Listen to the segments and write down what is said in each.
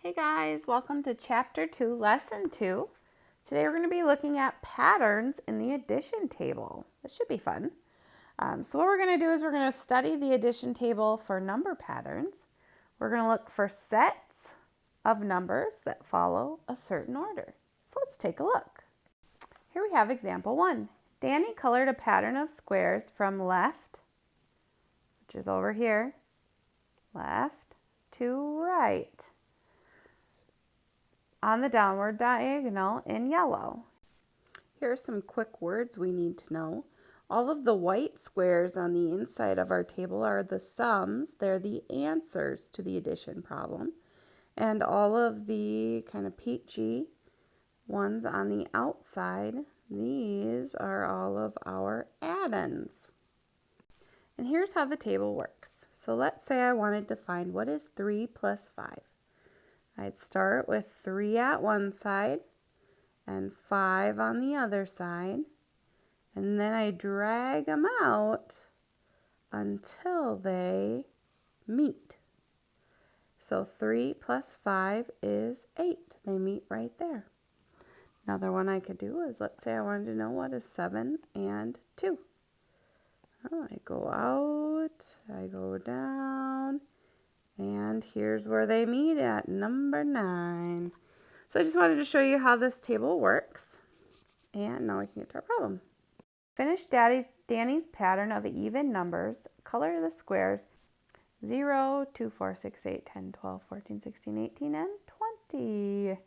Hey guys, welcome to Chapter 2, Lesson 2. Today we're going to be looking at patterns in the addition table. This should be fun. So what we're going to do is we're going to study the addition table for number patterns. We're going to look for sets of numbers that follow a certain order. So let's take a look. Here we have example 1. Danny colored a pattern of squares from left, which is over here, left to right, on the downward diagonal in yellow. Here are some quick words we need to know. All of the white squares on the inside of our table are the sums. They're the answers to the addition problem. And all of the kind of peachy ones on the outside, these are all of our add-ins. And here's how the table works. So let's say I wanted to find what is 3 plus 5. I'd start with 3 at one side and 5 on the other side, and then I drag them out until they meet. So 3 plus 5 is 8. They meet right there. Another one I could do is, let's say I wanted to know what is 7 and 2. Oh, I go out, I go down, and here's where they meet at number 9. So I just wanted to show you how this table works. And now we can get to our problem. Finish Danny's pattern of even numbers. Color the squares 0, 2, 4, 6, 8, 10, 12, 14, 16, 18, and 20.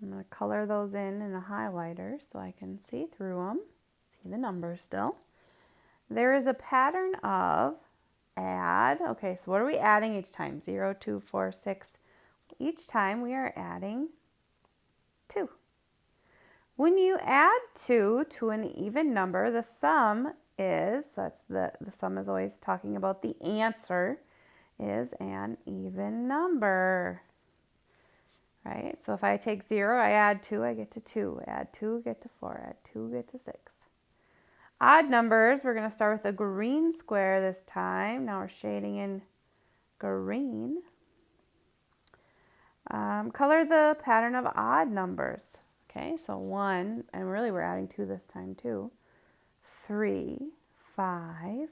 I'm going to color those in a highlighter so I can see through them. See the numbers still. There is a pattern of add. Okay, so what are we adding each time? 0, 2, 4, 6. Each time we are adding 2. When you add 2 to an even number, the sum is, that's the sum is always talking about the answer, is an even number. Right? So if I take 0, I add 2, I get to 2. Add 2, get to 4. Add 2, get to 6. Odd numbers, we're going to start with a green square this time. Now we're shading in green. Color the pattern of odd numbers. Okay, so 1, and really we're adding 2 this time too. 3, 5,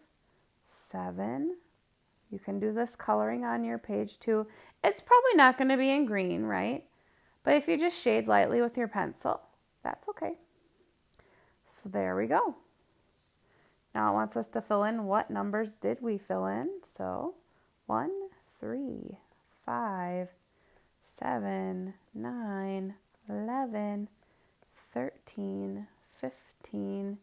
7. You can do this coloring on your page too. It's probably not going to be in green, right? But if you just shade lightly with your pencil, that's okay. So there we go. Now it wants us to fill in what numbers did we fill in. So 1, 3, 5, 7, 9, 11, 13, 15,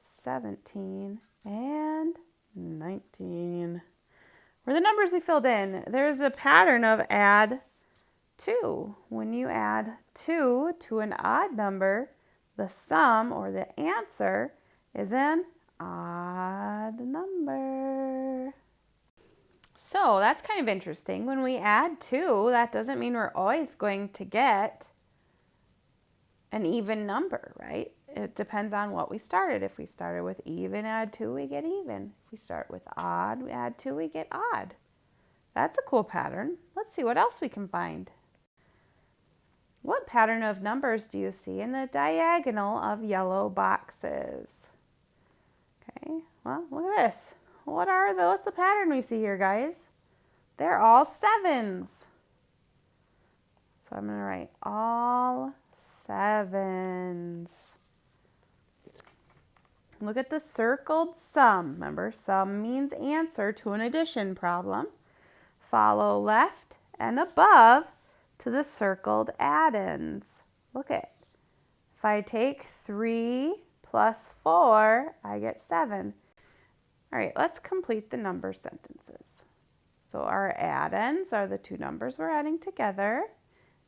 17, and 19. Were the numbers we filled in. There's a pattern of add 2. When you add 2 to an odd number, the sum or the answer is an odd number. So that's kind of interesting. When we add 2, that doesn't mean we're always going to get an even number, right? It depends on what we started. If we started with even, add 2, we get even. If we start with odd, we add 2, we get odd. That's a cool pattern. Let's see what else we can find. What pattern of numbers do you see in the diagonal of yellow boxes? Okay, well, look at this. What's the pattern we see here, guys? They're all 7s. So I'm going to write all 7s. Look at the circled sum. Remember, sum means answer to an addition problem. Follow left and above to the circled add-ins. Look at it. If I take 3 plus 4, I get 7. All right, let's complete the number sentences. So our add-ins are the two numbers we're adding together,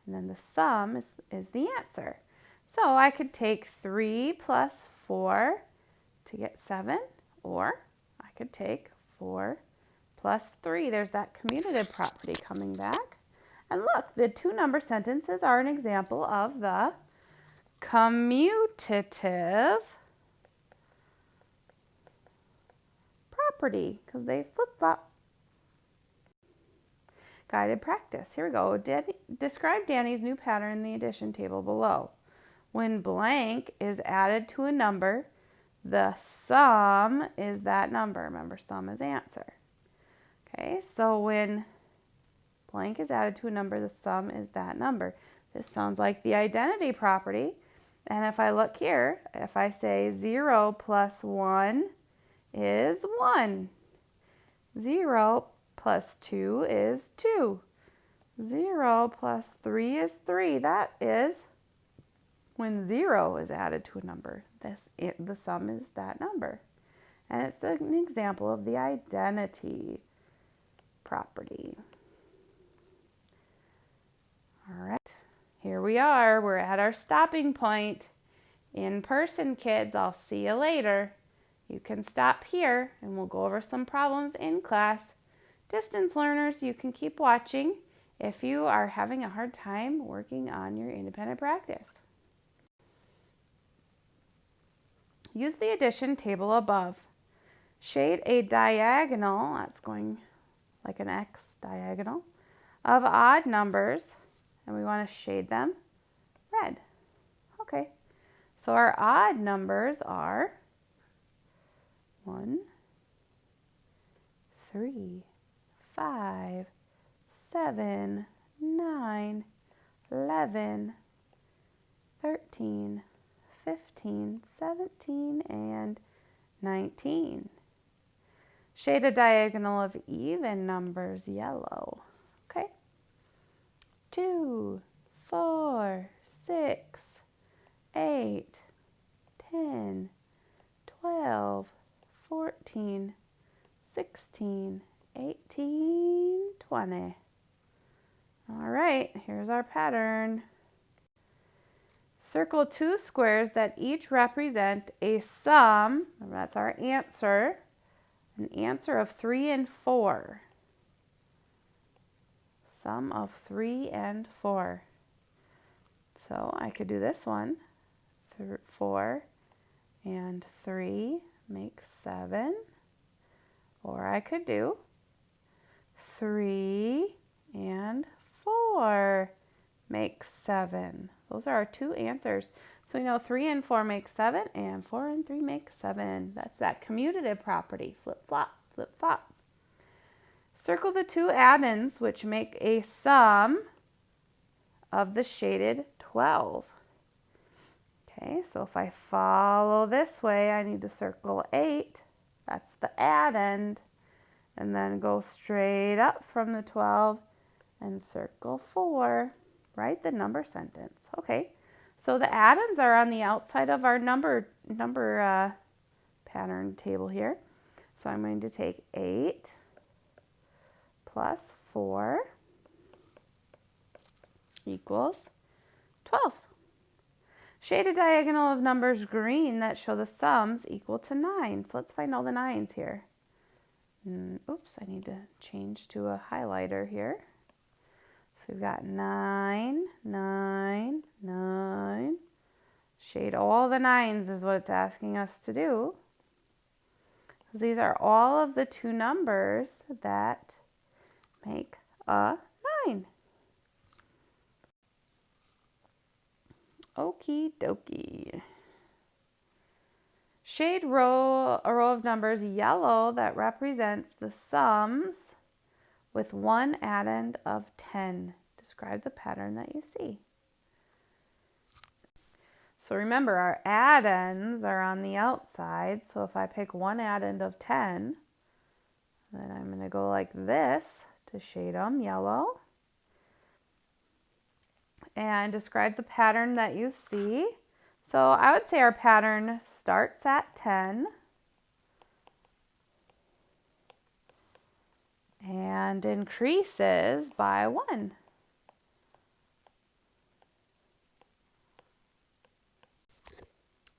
and then the sum is the answer. So I could take 3 plus 4 to get 7, or I could take 4 plus 3. There's that commutative property coming back. And look, the two number sentences are an example of the commutative property because they flip-flop. guided practice. Here we go. Describe Danny's new pattern in the addition table below. When blank is added to a number, the sum is that number. Remember, sum is answer. Okay, so when blank is added to a number, the sum is that number. This sounds like the identity property. And if I look here, if I say 0 plus 1 is 1. 0 plus 2 is 2. 0 plus 3 is 3. That is when 0 is added to a number. The sum is that number. And it's an example of the identity property. All right, here we are. We're at our stopping point. In person, kids, I'll see you later. You can stop here and we'll go over some problems in class. Distance learners, you can keep watching if you are having a hard time working on your independent practice. Use the addition table above. Shade a diagonal, that's going like an X diagonal, of odd numbers, and we want to shade them red. Okay, so our odd numbers are 1, 3, 5, 7, 9, 11, 13, 15, 17, and 19. Shade a diagonal of even numbers yellow. Okay. 2, 4, 6, 8, 10, 12, 14, 16, 18, 20. All right, here's our pattern. Circle 2 squares that each represent a sum, that's our answer, an answer of 3 and 4. Sum of 3 and 4. So I could do this one. 4 and 3 make 7. Or I could do 3 and 4 make 7. Those are our two answers. So we know 3 and 4 make 7, and 4 and 3 make 7. That's that commutative property. Flip-flop, flip-flop. Circle the two addends, which make a sum of the shaded 12. Okay, so if I follow this way, I need to circle 8. That's the addend. And then go straight up from the 12 and circle 4. Write the number sentence. Okay, so the addends are on the outside of our number pattern table here. So I'm going to take 8 plus 4 equals 12. Shade a diagonal of numbers green that show the sums equal to 9. So let's find all the 9s here. Oops, I need to change to a highlighter here. So we've got 9, 9, 9. Shade all the 9s is what it's asking us to do. These are all of the two numbers that make a 9. Okie dokie. Shade a row of numbers yellow that represents the sums with one addend of 10. Describe the pattern that you see. So remember, our addends are on the outside. So if I pick one addend of 10, then I'm going to go like this to shade them yellow. And describe the pattern that you see. So I would say our pattern starts at 10 and increases by 1.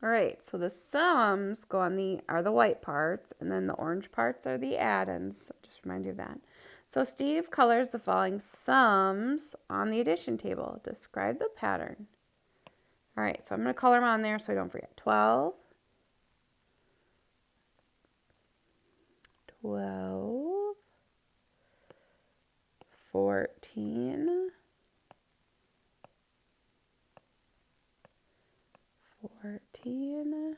All right, so the sums go on are the white parts, and then the orange parts are the addends. So just remind you of that. So Steve colors the following sums on the addition table. Describe the pattern. All right, so I'm going to color them on there so I don't forget. 12, 12, 14, 14,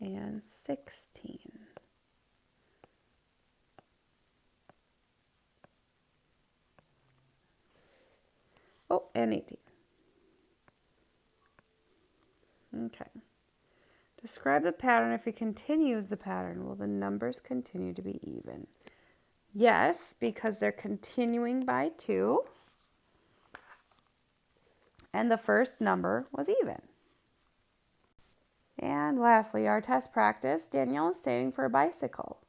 and 16. Oh, and 18. Okay. Describe the pattern. If it continues the pattern, will the numbers continue to be even? Yes, because they're continuing by 2. And the first number was even. And lastly, our test practice. Danielle is saving for a bicycle.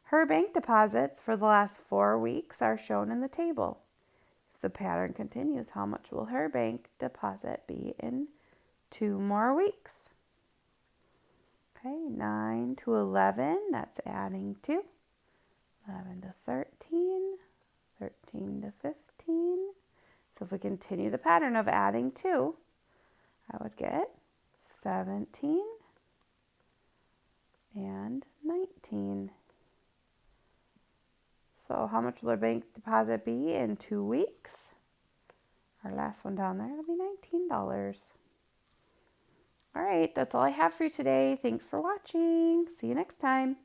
Her bank deposits for the last 4 weeks are shown in the table. If the pattern continues, how much will her bank deposit be in 2 more weeks? Okay, 9 to 11, that's adding 2. 11 to 13, 13 to 15. So if we continue the pattern of adding 2, I would get 17 and 19. So how much will our bank deposit be in 2 weeks? Our last one down there will be $19. All right, that's all I have for you today. Thanks for watching. See you next time.